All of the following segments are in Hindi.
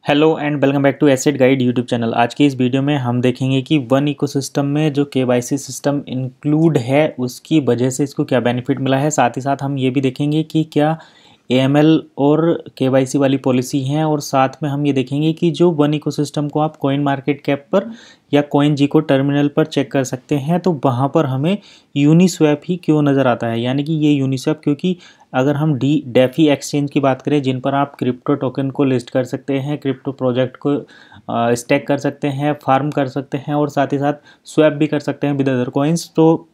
Hello and welcome back to asset guide YouTube channel. आज की इस वीडियो में हम देखेंगे कि वन इकोसिस्टम में जो केवाईसी सिस्टम इंक्लूड है उसकी वजह से इसको क्या बेनिफिट मिला है। साथ ही साथ हम ये भी देखेंगे कि क्या एएमएल और केवाईसी वाली पॉलिसी हैं, और साथ में हम ये देखेंगे कि जो वन इकोसिस्टम को आप कॉइन मार्केट कैप पर या कॉइन जीको टर्मिनल पर चेक कर सकते हैं तो वहाँ पर हमें यूनिस्वैप ही क्यों नज़र आता है। यानी कि ये यूनिस्वैप, क्योंकि अगर हम डेफी एक्सचेंज की बात करें जिन पर आप क्रिप्टो टोकन को लिस्ट कर सकते हैं, क्रिप्टो प्रोजेक्ट को स्टेक कर सकते हैं, फार्म कर सकते हैं और साथ ही साथ स्वैप भी कर सकते हैं विद अदर कॉइन्स, तो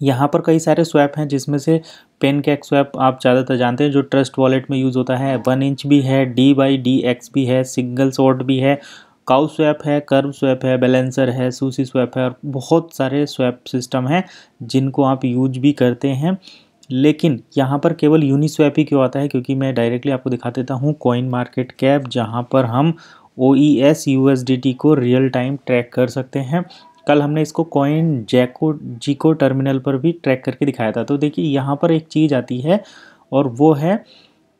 यहाँ पर कई सारे स्वैप हैं जिसमें से पेनकेक स्वैप आप ज़्यादातर जानते हैं जो ट्रस्ट वॉलेट में यूज़ होता है। 1 इंच भी है, DYDX भी है, सिंगल शॉट भी है, काउ स्वैप है, कर्व स्वैप है, बैलेंसर है, सूसी स्वैप है और बहुत सारे स्वैप सिस्टम हैं जिनको आप यूज भी करते हैं। लेकिन यहाँ पर केवल यूनिस्वैप ही क्यों आता है, क्योंकि मैं डायरेक्टली आपको दिखा देता हूँ कॉइन मार्केट कैप, जहाँ पर हम OES USDT को रियल टाइम ट्रैक कर सकते हैं। कल हमने इसको कॉइन जीको टर्मिनल पर भी ट्रैक करके दिखाया था। तो देखिए यहाँ पर एक चीज़ आती है और वो है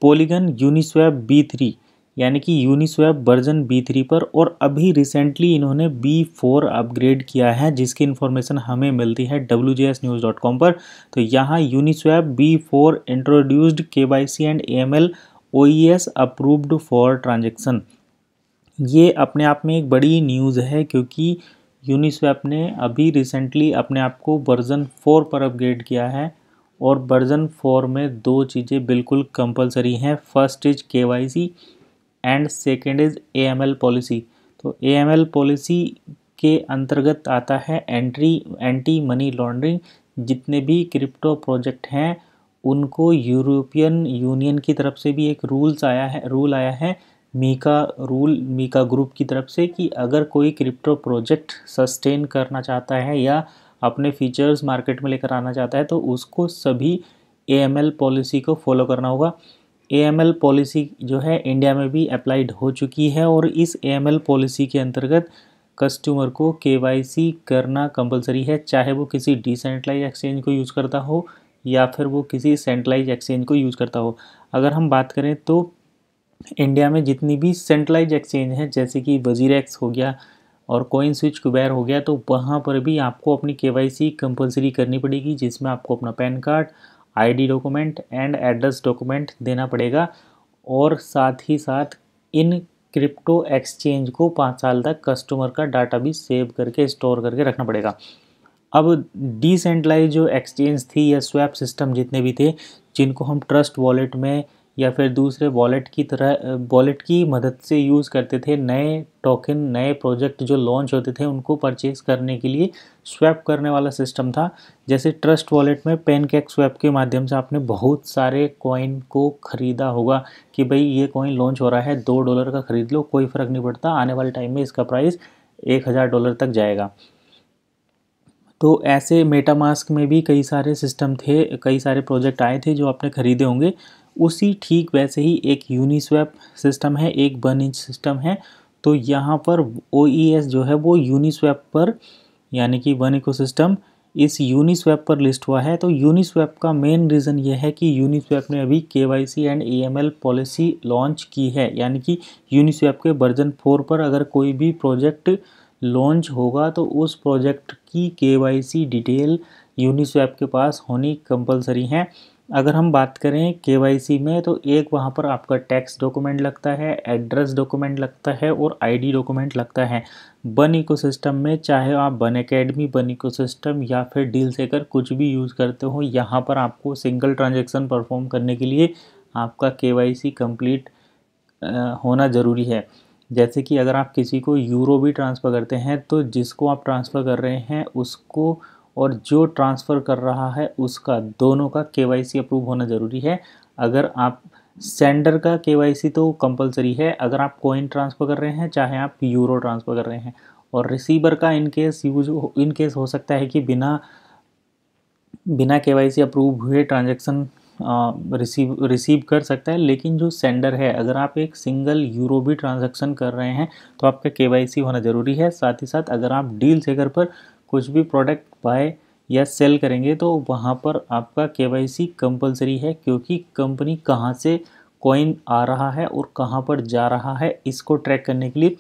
पॉलीगन यूनिस्वैप B3, यानी कि यूनिस्वैप वर्जन B3 पर, और अभी रिसेंटली इन्होंने B4 अपग्रेड किया है जिसकी इन्फॉर्मेशन हमें मिलती है wjsnews.com पर। तो यहाँ Uniswap B4 introduced KYC and AML OES approved for transaction. ये अपने आप में एक बड़ी न्यूज़ है क्योंकि यूनिस्वैप ने अभी रिसेंटली अपने आप को वर्जन 4 पर अपग्रेड किया है, और वर्जन 4 में दो चीज़ें बिल्कुल कंपलसरी हैं। First is KYC and second is AML policy. तो AML पॉलिसी के अंतर्गत आता है एंटी मनी लॉन्ड्रिंग। जितने भी क्रिप्टो प्रोजेक्ट हैं उनको यूरोपियन यूनियन की तरफ से भी एक रूल आया है मीका ग्रुप की तरफ से, कि अगर कोई क्रिप्टो प्रोजेक्ट सस्टेन करना चाहता है या अपने फीचर्स मार्केट में लेकर आना चाहता है तो उसको सभी AML पॉलिसी को फॉलो करना होगा। AML पॉलिसी जो है इंडिया में भी अप्लाइड हो चुकी है, और इस AML पॉलिसी के अंतर्गत कस्टमर को KYC करना कंपलसरी है, चाहे वो किसी डिसेंट्रलाइज एक्सचेंज को यूज़ करता हो या फिर वो किसी सेंट्रलाइज एक्सचेंज को यूज़ करता हो। अगर हम बात करें तो इंडिया में जितनी भी सेंट्रलाइज एक्सचेंज हैं जैसे कि वजीरेक्स हो गया और कॉइन स्विच कुबेर हो गया, तो वहाँ पर भी आपको अपनी KYC कंपलसरी करनी पड़ेगी, जिसमें आपको अपना pan card, ID document and address document देना पड़ेगा, और साथ ही साथ इन क्रिप्टो एक्सचेंज को 5 साल तक कस्टमर का डाटा भी सेव करके स्टोर करके रखना पड़ेगा। अब डिसेंट्रलाइज जो एक्सचेंज थी या स्वैप सिस्टम जितने भी थे जिनको हम ट्रस्ट वॉलेट में या फिर दूसरे वॉलेट की मदद से यूज़ करते थे, नए टोकन नए प्रोजेक्ट जो लॉन्च होते थे उनको परचेज करने के लिए स्वैप करने वाला सिस्टम था। जैसे ट्रस्ट वॉलेट में पेनकेक स्वैप के माध्यम से आपने बहुत सारे कॉइन को ख़रीदा होगा कि भाई ये कॉइन लॉन्च हो रहा है, $2 का ख़रीद लो, कोई फ़र्क नहीं पड़ता, आने वाले टाइम में इसका प्राइस $1000 तक जाएगा। तो ऐसे मेटामास्क में भी कई सारे सिस्टम थे, कई सारे प्रोजेक्ट आए थे जो आपने ख़रीदे होंगे। उसी ठीक वैसे ही एक यूनिस्वैप सिस्टम है, एक 1 इंच सिस्टम है। तो यहाँ पर OES जो है वो यूनिस्वैप पर, यानी कि वन इकोसिस्टम इस यूनिस्वैप पर लिस्ट हुआ है। तो यूनिस्वैप का मेन रीज़न ये है कि यूनिस्वैप ने अभी KYC and AML policy launch की है, यानी कि यूनिस्वैप के वर्जन 4 पर अगर कोई भी प्रोजेक्ट लॉन्च होगा तो उस प्रोजेक्ट की KYC डिटेल यूनिस्वैप के पास होनी कंपलसरी है। अगर हम बात करें KYC में तो एक वहाँ पर आपका टैक्स डॉक्यूमेंट लगता है, एड्रेस डॉक्यूमेंट लगता है और ID डॉक्यूमेंट लगता है। वन इकोसिस्टम में चाहे आप वन एकेडमी, वन इकोसिस्टम या फिर डील सेकर कुछ भी यूज़ करते हो, यहाँ पर आपको सिंगल ट्रांजेक्शन परफॉर्म करने के लिए आपका KYC कंप्लीट होना ज़रूरी है। जैसे कि अगर आप किसी को यूरो भी ट्रांसफ़र करते हैं तो जिसको आप ट्रांसफ़र कर रहे हैं उसको और जो ट्रांसफ़र कर रहा है उसका, दोनों का KYC अप्रूव होना ज़रूरी है। अगर आप सेंडर का KYC तो कंपलसरी है अगर आप कॉइन ट्रांसफ़र कर रहे हैं, चाहे आप यूरो ट्रांसफ़र कर रहे हैं, और रिसीवर का इन केस हो सकता है कि बिना KYC अप्रूव हुए ट्रांजैक्शन रिसीव कर सकता है। लेकिन जो सेंडर है, अगर आप एक सिंगल यूरो भी ट्रांजैक्शन कर रहे हैं तो आपका KYC होना ज़रूरी है। साथ ही साथ अगर आप डील सेकर पर कुछ भी प्रोडक्ट बाय या सेल करेंगे तो वहाँ पर आपका KYC कंपलसरी है, क्योंकि कंपनी कहाँ से कॉइन आ रहा है और कहाँ पर जा रहा है, इसको ट्रैक करने के लिए,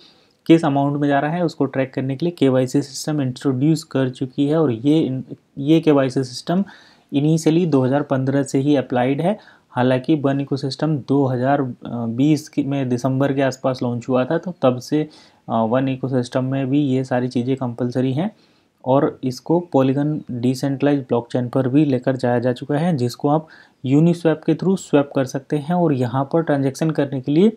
किस अमाउंट में जा रहा है उसको ट्रैक करने के लिए केवाईसी सिस्टम इंट्रोड्यूस कर चुकी है। और ये केवाईसी सिस्टम इनिशियली 2015 से ही अप्लाइड है। हालांकि वन इकोसिस्टम 2020 में दिसंबर के आसपास लॉन्च हुआ था, तो तब से वन इकोसिस्टम में भी ये सारी चीज़ें कंपलसरी हैं और इसको पॉलीगन डिसेंट्रलाइज ब्लॉकचेन पर भी लेकर जाया जा चुका है, जिसको आप यूनिस्वैप के थ्रू स्वैप कर सकते हैं। और यहाँ पर ट्रांजैक्शन करने के लिए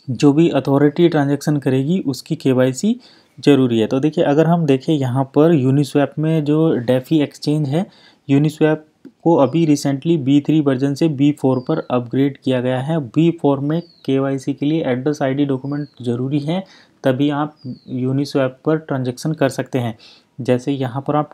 जो भी अथॉरिटी ट्रांजैक्शन करेगी उसकी केवाईसी ज़रूरी है। तो देखिए, अगर हम देखें यहाँ पर यूनिस्वैप में जो डेफी एक्सचेंज है, यूनिस्वैप को अभी रिसेंटली B3 वर्जन से B4 पर अपग्रेड किया गया है। B4 में केवाईसी के लिए एड्रेस आईडी डॉक्यूमेंट ज़रूरी है, तभी आप यूनिस्वैप पर ट्रांजैक्शन कर सकते हैं। जैसे यहाँ पर आप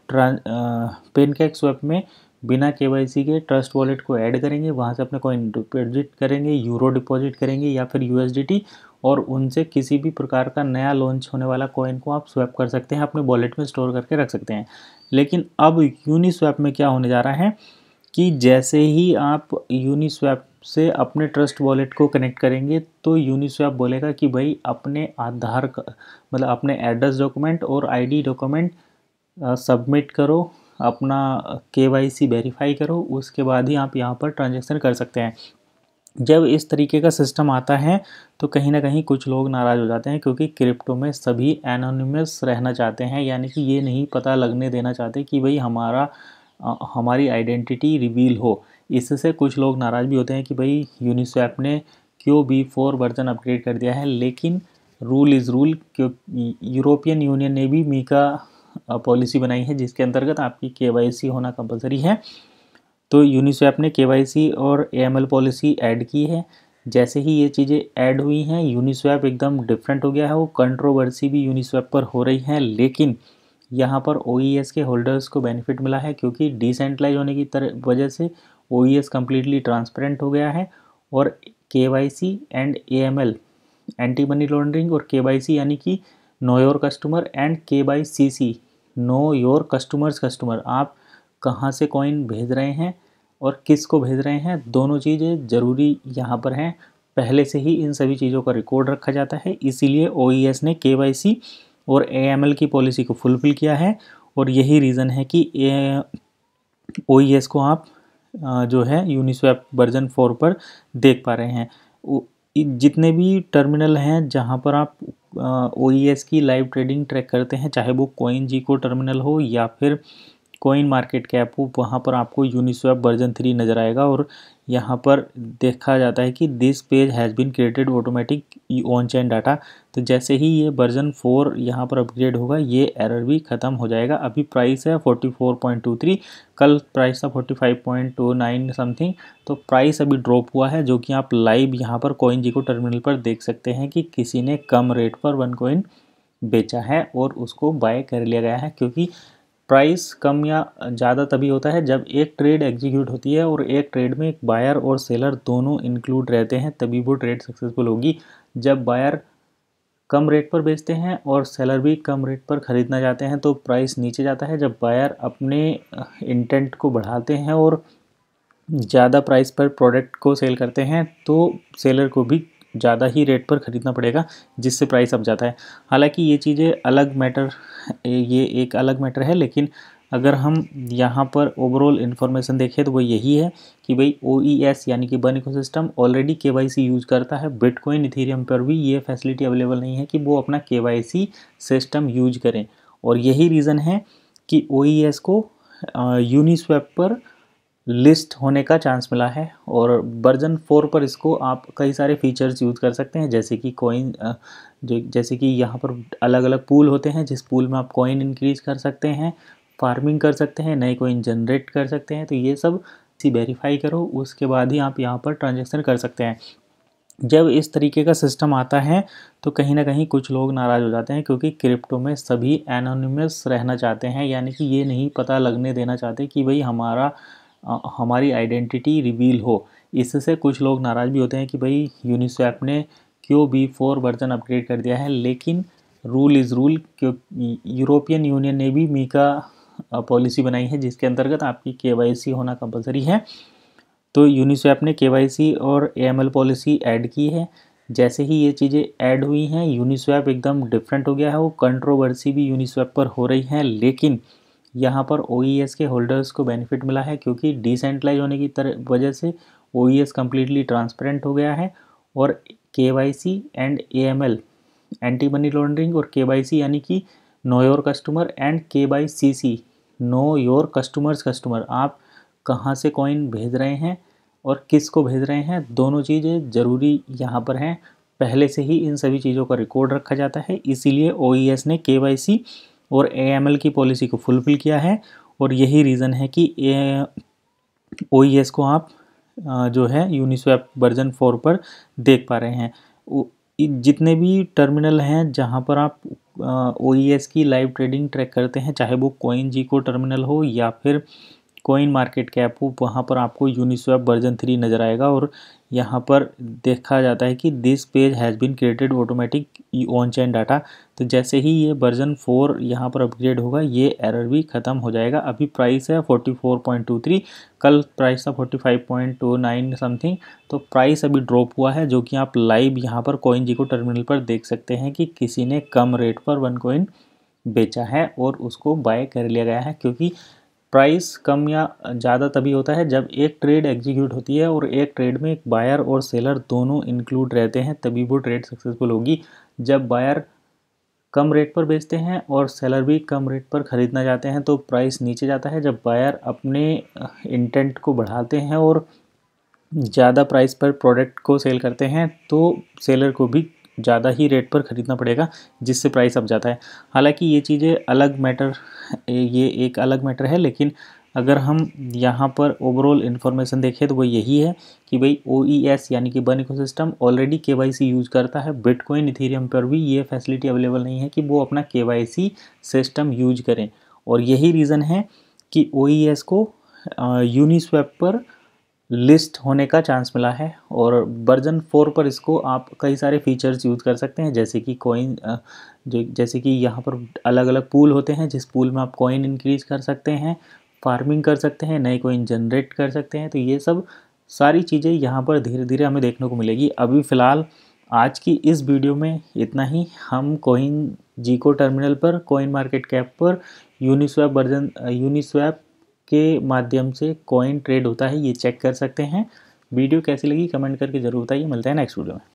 पेनकेकस्वैप में बिना केवाईसी के ट्रस्ट वॉलेट को ऐड करेंगे, वहाँ से अपने कॉइन डिपॉजिट करेंगे, यूरो डिपॉजिट करेंगे या फिर USDT, और उनसे किसी भी प्रकार का नया लॉन्च होने वाला कॉइन को आप स्वैप कर सकते हैं, अपने वॉलेट में स्टोर करके रख सकते हैं। लेकिन अब यूनिस्वैप में क्या होने जा रहा है कि जैसे ही आप यूनिस्वैप से अपने ट्रस्ट वॉलेट को कनेक्ट करेंगे तो यूनिस्वैप बोलेगा कि भाई अपने आधार मतलब अपने एड्रेस डॉक्यूमेंट और ID डॉक्यूमेंट सबमिट करो, अपना केवाईसी वेरीफाई करो, उसके बाद ही आप यहाँ पर ट्रांजैक्शन कर सकते हैं। जब इस तरीके का सिस्टम आता है तो कहीं ना कहीं कुछ लोग नाराज़ हो जाते हैं, क्योंकि क्रिप्टो में सभी एनोनिमस रहना चाहते हैं, यानी कि ये नहीं पता लगने देना चाहते कि भाई हमारी आइडेंटिटी रिवील हो। इससे कुछ लोग नाराज़ भी होते हैं कि भाई यूनिस्वैप ने क्यों B4 वर्जन अपग्रेड कर दिया है। लेकिन रूल इज़ रूल, क्योंकि यूरोपियन यूनियन ने भी मीका पॉलिसी बनाई है जिसके अंतर्गत आपकी केवाईसी होना कंपलसरी है। तो यूनिस्वैप ने केवाईसी और AML पॉलिसी ऐड की है। जैसे ही ये चीज़ें ऐड हुई हैं, यूनिस्वैप एकदम डिफरेंट हो गया है। वो कंट्रोवर्सी भी यूनिस्वैप पर हो रही है, लेकिन यहाँ पर OES के होल्डर्स को बेनिफिट मिला है, क्योंकि डिसेंट्रलाइज होने की वजह से OES कम्प्लीटली ट्रांसपेरेंट हो गया है। और KYC and AML, anti money laundering, और KYC यानी कि know your customer, and KYCC, know your customers customer, आप कहाँ से कॉइन भेज रहे हैं और किस को भेज रहे हैं, दोनों चीज़ें ज़रूरी यहाँ पर हैं। पहले से ही इन सभी चीज़ों का रिकॉर्ड रखा जाता है, इसीलिए OES ने KYC और AML की पॉलिसी को फुलफिल किया है। और यही रीज़न है कि OES को आप जो है यूनिस्वैप वर्जन 4 पर देख पा रहे हैं। जितने भी टर्मिनल हैं जहाँ पर आप OES की लाइव ट्रेडिंग ट्रैक करते हैं, चाहे वो CoinGecko टर्मिनल हो या फिर कॉइन मार्केट कैप हो, वहाँ पर आपको यूनिस्वैप वर्जन 3 नज़र आएगा। और यहाँ पर देखा जाता है कि this page has been created automatic on chain data. तो जैसे ही ये वर्जन 4 यहाँ पर अपग्रेड होगा, ये एरर भी ख़त्म हो जाएगा। अभी प्राइस है 44.23, कल प्राइस था 45.29 समथिंग। तो प्राइस अभी ड्रॉप हुआ है, जो कि आप लाइव यहाँ पर CoinGecko टर्मिनल पर देख सकते हैं कि किसी ने कम रेट पर 1 कॉइन बेचा है और उसको बाय कर लिया गया है। क्योंकि प्राइस कम या ज़्यादा तभी होता है जब एक ट्रेड एग्जीक्यूट होती है और एक ट्रेड में एक बायर और सेलर दोनों इंक्लूड रहते हैं, तभी वो ट्रेड सक्सेसफुल होगी। जब बायर कम रेट पर बेचते हैं और सेलर भी कम रेट पर ख़रीदना चाहते हैं तो प्राइस नीचे जाता है। जब बायर अपने इंटेंट को बढ़ाते हैं और ज़्यादा प्राइस पर प्रोडक्ट को सेल करते हैं तो सेलर को भी ज़्यादा ही रेट पर ख़रीदना पड़ेगा, जिससे प्राइस अप जाता है। हालांकि ये चीज़ें ये एक अलग मैटर है, लेकिन अगर हम यहाँ पर ओवरऑल इन्फॉर्मेशन देखें तो वो यही है कि भाई OES यानी कि one ecosystem already KYC use करता है। बिटकॉइन इथेरियम पर भी ये फैसिलिटी अवेलेबल नहीं है कि वो अपना KYC सिस्टम यूज करें। और यही रीज़न है कि OES को यूनिस्वैप पर लिस्ट होने का चांस मिला है। और वर्जन 4 पर इसको आप कई सारे फीचर्स यूज़ कर सकते हैं, जैसे कि जैसे कि यहाँ पर अलग अलग पूल होते हैं, जिस पूल में आप कॉइन इंक्रीज कर सकते हैं, फार्मिंग कर सकते हैं, नए कॉइन जनरेट कर सकते हैं। तो ये सब वेरीफाई करो, उसके बाद ही आप यहाँ पर ट्रांजेक्शन कर सकते हैं। जब इस तरीके का सिस्टम आता है तो कहीं ना कहीं कुछ लोग नाराज़ हो जाते हैं, क्योंकि क्रिप्टो में सभी एनोनिमस रहना चाहते हैं, यानी कि ये नहीं पता लगने देना चाहते कि भाई हमारी आइडेंटिटी रिवील हो। इससे कुछ लोग नाराज़ भी होते हैं कि भाई यूनिस्वैप ने क्यों B4 वर्जन अपग्रेड कर दिया है। लेकिन रूल इज़ रूल, क्योंकि यूरोपियन यूनियन ने भी मीका पॉलिसी बनाई है जिसके अंतर्गत आपकी KYC होना कंपलसरी है। तो यूनिस्वैप ने केवाईसी और एएमएल पॉलिसी ऐड की है। जैसे ही ये चीज़ें ऐड हुई हैं यूनिस्वैप एकदम डिफरेंट हो गया है। वो कंट्रोवर्सी भी यूनिस्वैप पर हो रही है, लेकिन यहाँ पर OES के होल्डर्स को बेनिफिट मिला है क्योंकि डिसेंट्रलाइज होने की वजह से OES कम्प्लीटली ट्रांसपेरेंट हो गया है। और KYC and AML anti money laundering और केवाईसी यानी कि know your customer and KYCC know your customers customer, आप कहाँ से कॉइन भेज रहे हैं और किस को भेज रहे हैं, दोनों चीज़ें ज़रूरी यहाँ पर हैं। पहले से ही इन सभी चीज़ों का रिकॉर्ड रखा जाता है, इसीलिए OES ने KYC और AML की पॉलिसी को फुलफिल किया है। और यही रीज़न है कि OES को आप जो है यूनिस्वैप वर्जन 4 पर देख पा रहे हैं। जितने भी टर्मिनल हैं जहाँ पर आप OES की लाइव ट्रेडिंग ट्रैक करते हैं, चाहे वो CoinGecko टर्मिनल हो या फिर कॉइन मार्केट कैप हो, वहाँ पर आपको यूनिस्वैप वर्जन 3 नज़र आएगा। और यहाँ पर देखा जाता है कि this page has been created automatic on chain data. तो जैसे ही ये वर्जन 4 यहाँ पर अपग्रेड होगा ये एरर भी ख़त्म हो जाएगा। अभी प्राइस है 44.23, कल प्राइस था 45.29 समथिंग। तो प्राइस अभी ड्रॉप हुआ है, जो कि आप लाइव यहाँ पर CoinGecko टर्मिनल पर देख सकते हैं कि किसी ने कम रेट पर 1 कॉइन बेचा है और उसको बाय कर लिया गया है। क्योंकि प्राइस कम या ज़्यादा तभी होता है जब एक ट्रेड एग्जीक्यूट होती है और एक ट्रेड में एक बायर और सेलर दोनों इंक्लूड रहते हैं, तभी वो ट्रेड सक्सेसफुल होगी। जब बायर कम रेट पर बेचते हैं और सेलर भी कम रेट पर ख़रीदना चाहते हैं तो प्राइस नीचे जाता है। जब बायर अपने इंटेंट को बढ़ाते हैं और ज़्यादा प्राइस पर प्रोडक्ट को सेल करते हैं तो सेलर को भी ज़्यादा ही रेट पर ख़रीदना पड़ेगा, जिससे प्राइस अप जाता है। हालांकि ये चीज़ें अलग मैटर, ये एक अलग मैटर है, लेकिन अगर हम यहाँ पर ओवरऑल इन्फॉर्मेशन देखें तो वो यही है कि भाई OES यानी कि one ecosystem already KYC use करता है। बिटकॉइन इथेरियम पर भी ये फैसिलिटी अवेलेबल नहीं है कि वो अपना KYC सिस्टम यूज करें। और यही रीज़न है कि OES को यूनिस्वैप पर लिस्ट होने का चांस मिला है। और वर्जन 4 पर इसको आप कई सारे फीचर्स यूज़ कर सकते हैं, जैसे कि कॉइन जैसे कि यहाँ पर अलग अलग पूल होते हैं, जिस पूल में आप कॉइन इंक्रीज़ कर सकते हैं, फार्मिंग कर सकते हैं, नए कॉइन जनरेट कर सकते हैं। तो ये सब सारी चीज़ें यहाँ पर धीरे धीरे हमें देखने को मिलेगी। अभी फ़िलहाल आज की इस वीडियो में इतना ही। हम CoinGecko टर्मिनल पर, कॉइन मार्केट कैप पर यूनिस्वैप के माध्यम से कॉइन ट्रेड होता है, ये चेक कर सकते हैं। वीडियो कैसी लगी कमेंट करके ज़रूर बताइए। मिलते हैं नेक्स्ट वीडियो में।